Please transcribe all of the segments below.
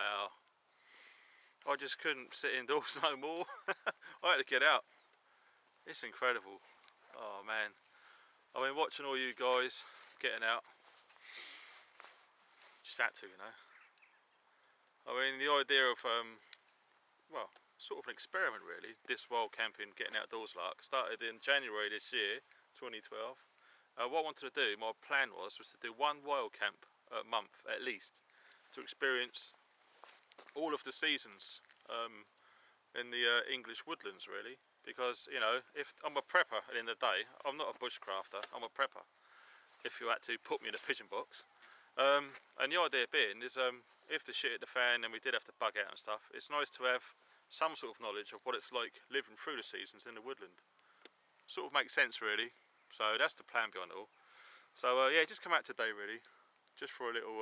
wow, I just couldn't sit indoors no more. I had to get out. It's incredible. Oh man, I mean, watching all you guys getting out, just had to, you know. I mean, the idea of well, sort of an experiment really, this wild camping, getting outdoors lark, started in January this year, 2012. What I wanted to do, my plan was to do one wild camp a month at least, to experience all of the seasons in the English woodlands really, because, you know, if I'm a prepper at the end of the day, I'm not a bushcrafter, I'm a prepper, if you had to put me in a pigeon box. And the idea being is, if the shit hit the fan and we did have to bug out and stuff, it's nice to have some sort of knowledge of what it's like living through the seasons in the woodland. Sort of makes sense really, so that's the plan behind it all. So yeah, just come out today really, just for a little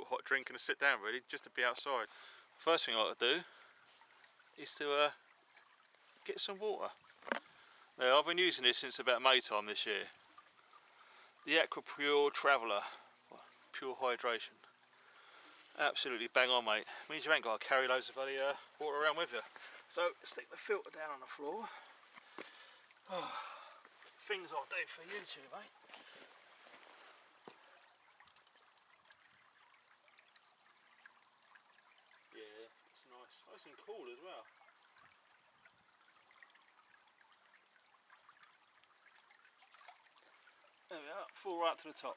hot drink and a sit down really, just to be outside. First thing I like to do is to get some water. Now, I've been using this since about May time this year. The Aqua Pure Traveller, pure hydration. Absolutely bang on, mate. Means you ain't got to carry loads of bloody water around with you. So stick the filter down on the floor. Oh, things I'll do for YouTube, mate. Yeah, it's nice. Nice and cool as well. There we are, full right to the top.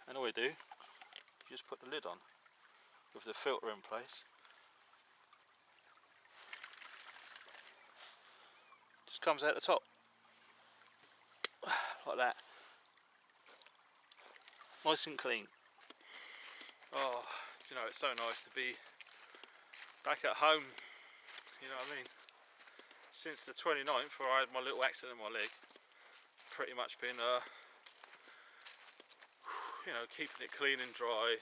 And all we do, you just put the lid on with the filter in place. Just comes out the top, like that. Nice and clean. Oh, you know, it's so nice to be back at home, you know what I mean? Since the 29th, where I had my little accident in my leg, pretty much been, you know, keeping it clean and dry.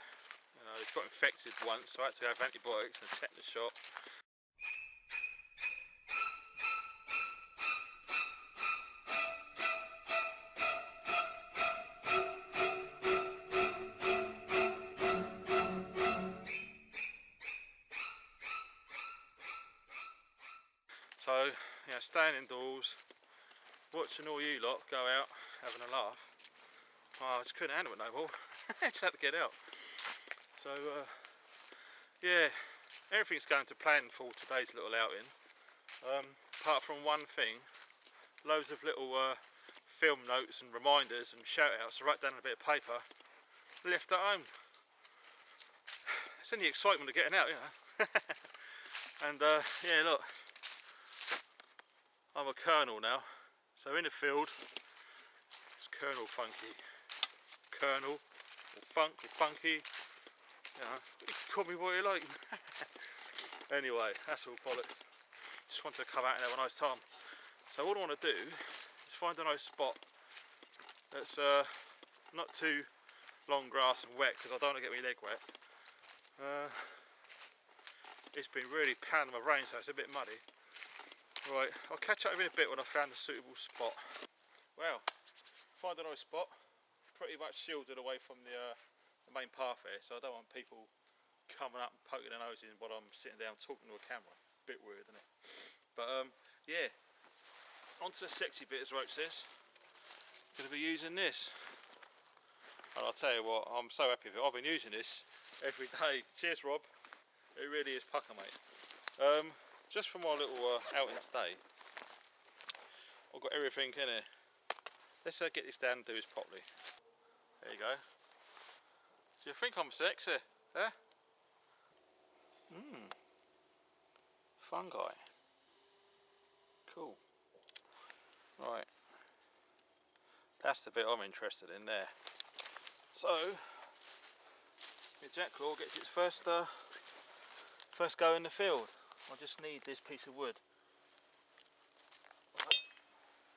You know, it's got infected once, so I had to have antibiotics and a tetanus shot. So, you know, staying indoors, watching all you lot go out, having a laugh. Oh, I just couldn't handle it no more. I just had to get out. So, yeah, everything's going to plan for today's little outing. Apart from one thing, loads of little film notes and reminders and shout outs to write down on a bit of paper left at home. It's only excitement of getting out, you know. And yeah, look, I'm a colonel now, so in the field it's Colonel Funky. Colonel, or Funk, or Funky, you know, you can call me what you like. Anyway, that's all bollocks. Just wanted to come out and have a nice time. So what I want to do is find a nice spot that's not too long grass and wet, because I don't want to get my leg wet. It's been really pounding my rain, so it's a bit muddy. Right, I'll catch up with you in a bit when I found a suitable spot. Well, find a nice spot, pretty much shielded away from the main path here, so I don't want people coming up and poking their nose in while I'm sitting down talking to a camera. Bit weird, isn't it? But yeah, on to the sexy bit, as Roach says. Going to be using this, and I'll tell you what, I'm so happy with it. I've been using this every day. Cheers, Rob. It really is pucker, mate. Just for my little outing today, I've got everything in here. Let's get this down and do this properly. There you go. So you think I'm sexy, eh? Fungi. Cool. Right. That's the bit I'm interested in there. So, the jackdaw gets its first go in the field. I just need this piece of wood.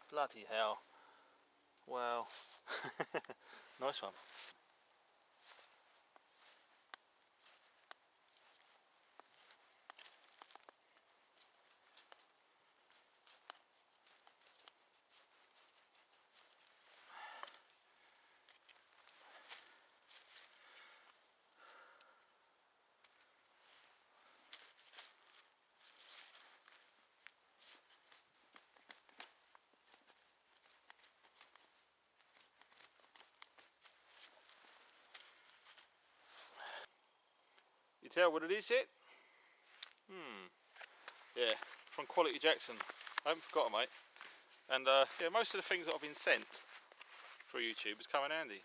Bloody hell. Wow. Nice one. You tell what it is yet? Yeah, from Quality Jackson. I haven't forgotten, mate. And yeah, most of the things that I've been sent through YouTube has come in handy.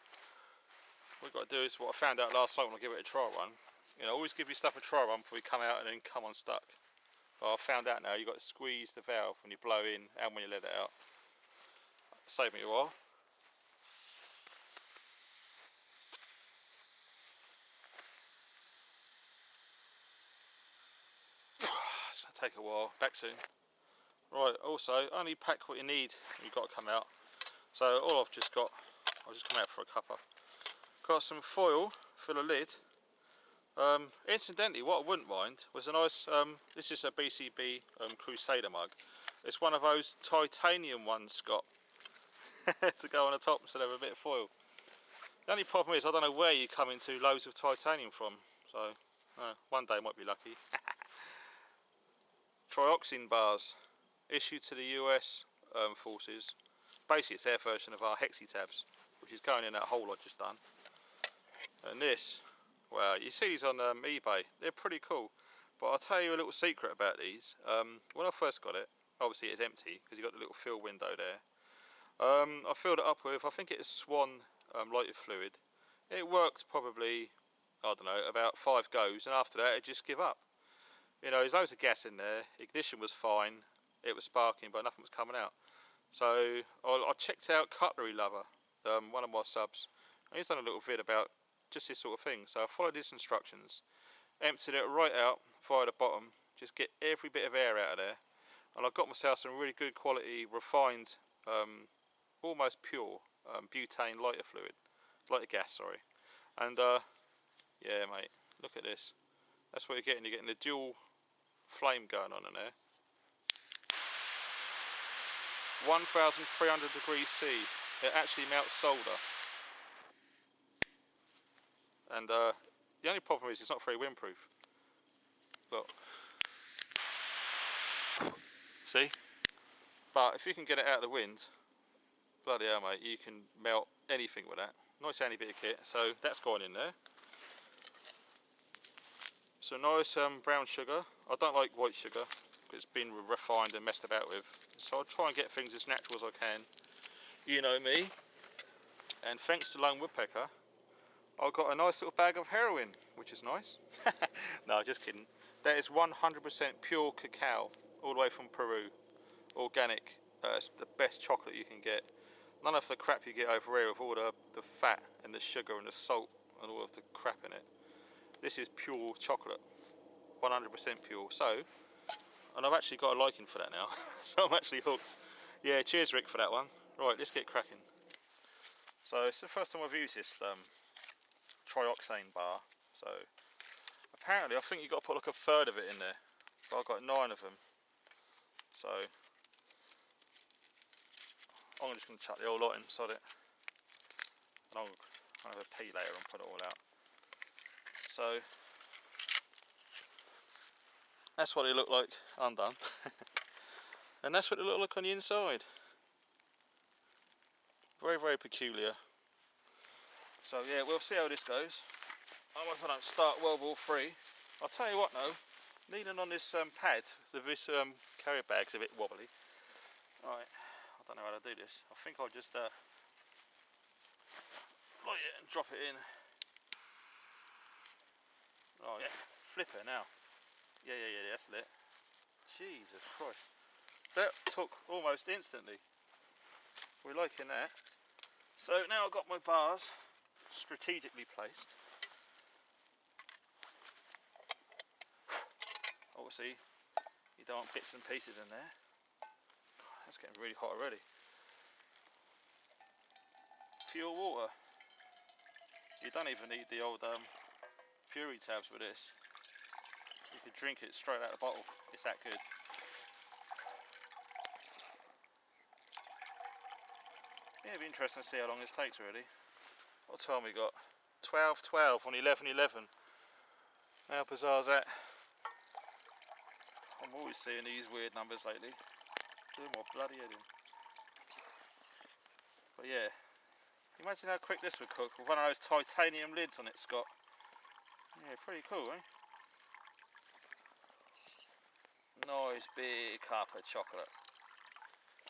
What we've got to do is what I found out last night when I give it a trial run. You know, always give your stuff a trial run before you come out and then come unstuck. But I've found out now you've got to squeeze the valve when you blow in and when you let it out. Save me a while. It's going to take a while. Back soon. Right, also, only pack what you need when you've got to come out. So all I've just come out for a cuppa. Got some foil for the lid. Incidentally, what I wouldn't mind was a nice, this is a BCB Crusader mug. It's one of those titanium ones, Scott, to go on the top instead of a bit of foil. The only problem is I don't know where you come into loads of titanium from, so one day I might be lucky. Trioxin bars, issued to the US forces. Basically it's their version of our Hexi tabs, which is going in that hole I just done. And this, wow, you see these on eBay, they're pretty cool. But I'll tell you a little secret about these. When I first got it, obviously it's empty because you've got the little fill window there. I filled it up with, I think it is Swan lighted fluid. It worked probably, I don't know, about 5 goes, and after that it just give up. You know, there's loads of gas in there, ignition was fine, it was sparking but nothing was coming out. So I checked out Cutlery Lover, one of my subs, and he's done a little vid about just this sort of thing. So I followed his instructions, emptied it right out via the bottom, just get every bit of air out of there, and I got myself some really good quality refined, almost pure butane lighter fluid, lighter gas, sorry. And yeah, mate, look at this. That's what you're getting. You're getting the dual flame going on in there. 1,300 degrees C. It actually melts solder. And the only problem is it's not very windproof. Look. See? But if you can get it out of the wind, bloody hell, mate, you can melt anything with that. Nice handy bit of kit. So that's gone in there. So nice brown sugar. I don't like white sugar because it's been refined and messed about with. So I'll try and get things as natural as I can. You know me. And thanks to Lone Woodpecker, I've got a nice little bag of heroin, which is nice. No, just kidding. That is 100% pure cacao, all the way from Peru. Organic. It's the best chocolate you can get. None of the crap you get over here with all the fat and the sugar and the salt and all of the crap in it. This is pure chocolate, 100% pure. So, and I've actually got a liking for that now, so I'm actually hooked. Yeah, cheers Rick for that one. Right, let's get cracking. So it's the first time I've used this trioxane bar. So apparently I think you've got to put like a third of it in there, but I've got 9 of them. So I'm just going to chuck the whole lot in, sod it. And I'll have a pee later and put it all out. So that's what they look like undone. And that's what they look like on the inside. Very, very peculiar. So yeah, we'll see how this goes. I hope I don't start World War III. I'll tell you what though, leaning on this pad, this carrier bag's a bit wobbly. Right, I don't know how to do this. I think I'll just light it and drop it in. Oh yeah, flip it now. Yeah, that's lit. Jesus Christ. That took almost instantly. We're liking that. So now I've got my bars strategically placed. Obviously, you don't want bits and pieces in there. That's getting really hot already. Pure water. You don't even need the old Fury tabs with this. You could drink it straight out of the bottle. It's that good. Yeah, it'd be interesting to see how long this takes really. What time we got? 12:12 on 11:11. How bizarre is that? I'm always seeing these weird numbers lately. Doing my bloody head in. But yeah, imagine how quick this would cook with one of those titanium lids on it, Scott. Yeah, pretty cool, eh? nice big cup of chocolate.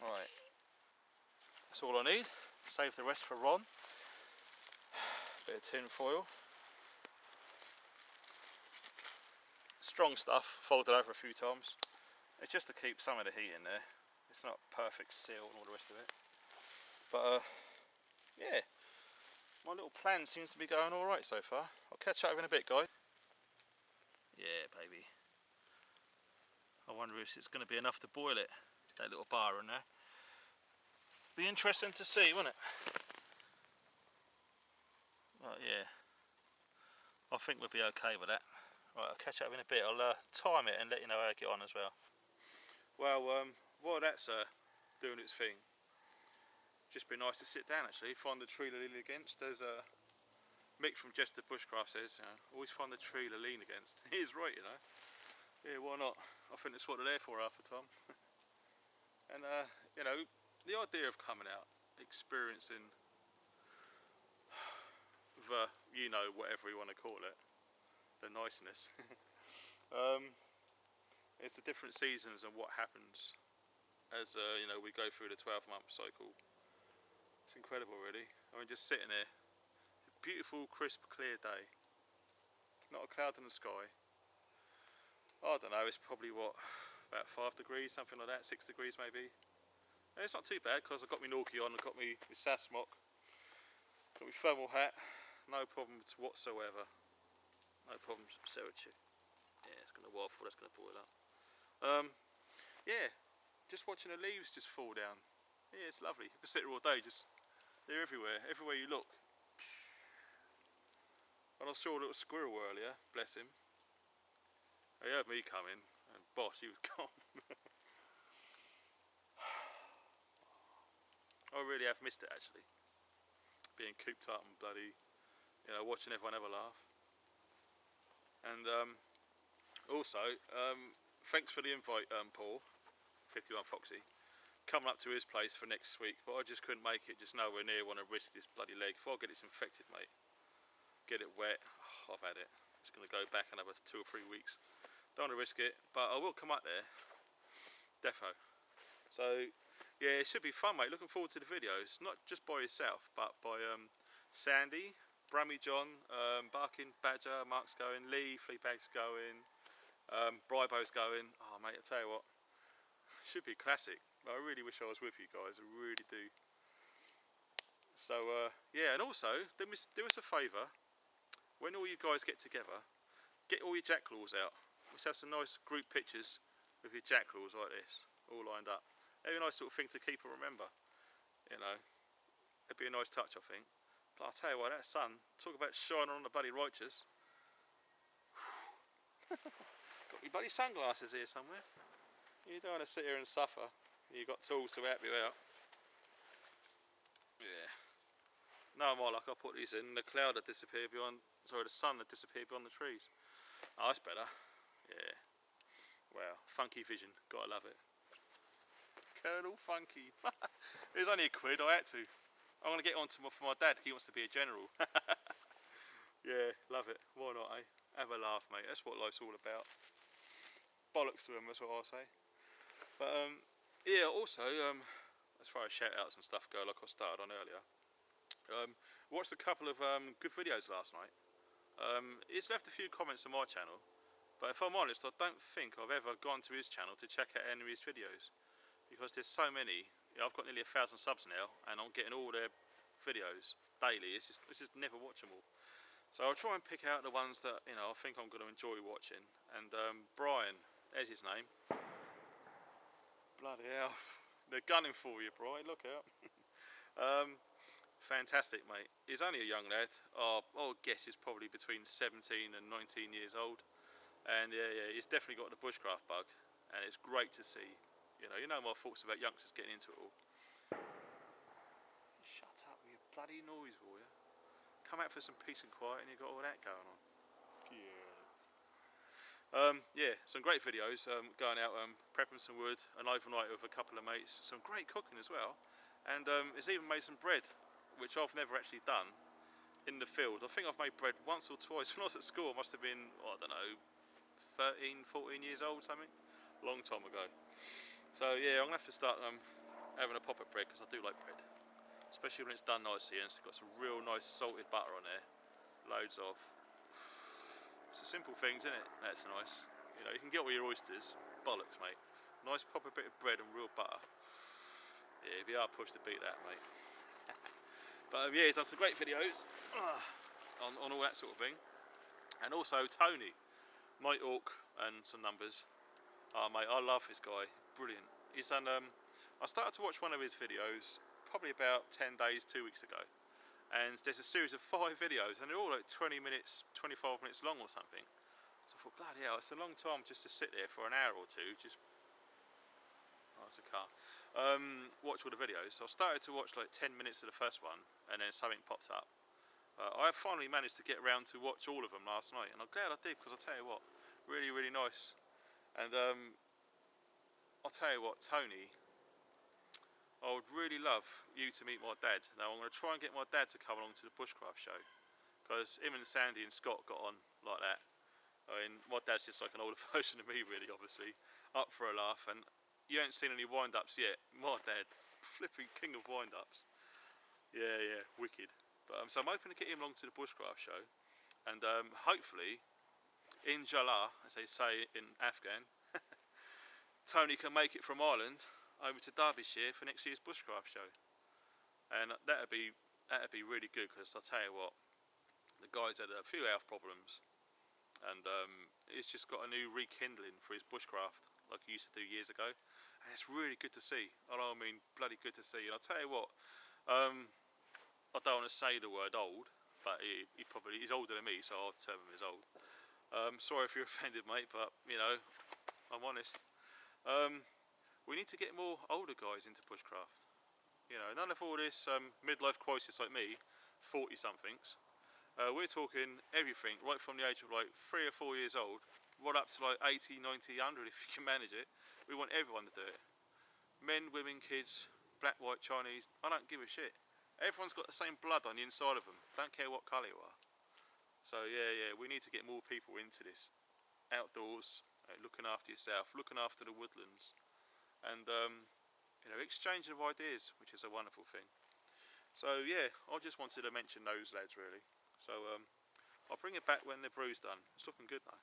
Right, that's all I need. Save the rest for Ron. Bit of tin foil. Strong stuff, folded over a few times. It's just to keep some of the heat in there. It's not perfect seal and all the rest of it. But yeah, my little plan seems to be going alright so far. I'll catch up in a bit, guys. Yeah, baby. I wonder if it's going to be enough to boil it. That little bar in there. Be interesting to see, won't it? Right, yeah. I think we'll be okay with that. Right, I'll catch up in a bit. I'll time it and let you know how I get on as well. Well, while that's doing its thing, just be nice to sit down actually, find the tree to lean against. There's Mick from Jester Bushcraft says, you know, always find the tree to lean against. He's right, you know. Yeah, why not? I think that's what they're there for half the time. And you know, the idea of coming out, experiencing the, you know, whatever you want to call it, the niceness. It's the different seasons and what happens as you know, we go through the 12-month cycle. It's incredible, really. I mean, just sitting there, beautiful, crisp, clear day, not a cloud in the sky. I don't know, it's probably what, about 5 degrees, something like that, 6 degrees maybe. And it's not too bad because I've got my Norky on, I've got my SAS smock, got my thermal hat, no problems whatsoever. No problems whatsoever. Yeah, it's going to waffle, that's going to boil up. Yeah, just watching the leaves just fall down. Yeah, it's lovely. You can sit there all day, just, they're everywhere you look. And I saw a little squirrel earlier, bless him. He heard me coming, and bosh, he was gone. I really have missed it actually. Being cooped up and bloody, you know, watching everyone have a laugh. And also, thanks for the invite, Paul, 51 Foxy, coming up to his place for next week, but I just couldn't make it, just nowhere near want to risk this bloody leg. If I get this infected, mate, get it wet, oh, I've had it. It's going to go back another 2 or 3 weeks. Don't want to risk it, but I will come up there, defo. So, yeah, it should be fun, mate. Looking forward to the videos, not just by yourself, but by Sandy, Brummy John, Barking Badger, Mark's going, Lee, Fleabag's going, Bribo's going. Oh, mate, I tell you what, should be classic. I really wish I was with you guys, I really do. So, yeah, and also, do us a favour, when all you guys get together, get all your jack claws out. Let's have some nice group pictures with your jack claws like this, all lined up. It'd be a nice sort of thing to keep and remember, you know. It'd be a nice touch, I think. But I'll tell you what, that sun, talk about shining on the bloody righteous. Got your bloody sunglasses here somewhere. You don't want to sit here and suffer. You've got tools to help you out. Yeah. No more luck, I'll put these in. The cloud had disappeared behind, sorry, the sun had disappeared behind the trees. Oh, that's better. Yeah. Wow, funky vision, gotta love it. Colonel Funky. It was only £1, I had to. I'm gonna get on to for my dad, he wants to be a general. Yeah, love it. Why not, eh? Have a laugh, mate. That's what life's all about. Bollocks to him, that's what I say. But yeah, also, as far as shout outs and stuff go, like I started on earlier, watched a couple of good videos last night. He's left a few comments on my channel, but if I'm honest, I don't think I've ever gone to his channel to check out any of his videos, because there's so many. You know, I've got nearly 1,000 subs now, and I'm getting all their videos daily. It's just never watch them all. So I'll try and pick out the ones that, you know, I think I'm going to enjoy watching. And Brian, there's his name. Bloody hell, they're gunning for you, Brian. Look out. Fantastic, mate. He's only a young lad. I guess he's probably between 17 and 19 years old. And yeah, he's definitely got the bushcraft bug, and it's great to see. You know my thoughts about youngsters getting into it all. Shut up with your bloody noise, will you? Come out for some peace and quiet, and you got all that going on. Yeah, some great videos. Going out, prepping some wood, an overnight with a couple of mates. Some great cooking as well, and he's even made some bread, which I've never actually done in the field. I think I've made bread once or twice when I was at school. I must have been, I don't know, 13, 14 years old, something. long time ago. So yeah, I'm gonna have to start having a pop at bread, because I do like bread, especially when it's done nicely and it's got some real nice salted butter on there, loads of. It's the simple things, isn't it? That's nice. You know, you can get all your oysters, bollocks, mate. Nice proper bit of bread and real butter. Yeah, it'd be hard push to beat that, mate. But yeah, he's done some great videos on all that sort of thing. And also Tony, Nighthawk and some numbers. Oh mate, I love this guy, brilliant. He's done, I started to watch one of his videos probably about 10 days, 2 weeks ago. And there's a series of 5 videos and they're all like 20 minutes, 25 minutes long or something. So I thought, bloody hell, it's a long time just to sit there for an hour or two, just, oh, it's a car, watch all the videos. So I started to watch like 10 minutes of the first one and then something popped up. I finally managed to get around to watch all of them last night, and I'm glad I did, because I'll tell you what, really, really nice. And I'll tell you what, Tony, I would really love you to meet my dad. Now I'm going to try and get my dad to come along to the Bushcraft show, because him and Sandy and Scott got on like that. I mean, my dad's just like an older version of me, really, obviously, up for a laugh. And you ain't seen any wind-ups yet. My dad, flipping king of wind-ups. Yeah, wicked. But so I'm hoping to get him along to the Bushcraft show, and hopefully, inshallah, as they say in Afghan, Tony can make it from Ireland over to Derbyshire for next year's Bushcraft show, and that'd be really good, because I'll tell you what, the guy's had a few health problems, and he's just got a new rekindling for his bushcraft like he used to do years ago, and it's really good to see. I mean, bloody good to see. And I'll tell you what, I don't want to say the word old, but he's older than me, so I'll term him as old. Sorry if you're offended, mate, but you know, I'm honest. We need to get more older guys into bushcraft. You know, none of all this midlife crisis like me, 40 somethings. We're talking everything, right from the age of like 3 or 4 years old, right up to like 80, 90, 100 if you can manage it. We want everyone to do it. Men, women, kids, black, white, Chinese, I don't give a shit. Everyone's got the same blood on the inside of them, don't care what colour you are. So yeah, we need to get more people into this. Outdoors, looking after yourself, looking after the woodlands, and you know, exchanging of ideas, which is a wonderful thing. So yeah, I just wanted to mention those lads really. So I'll bring it back when the brew's done. It's looking good now.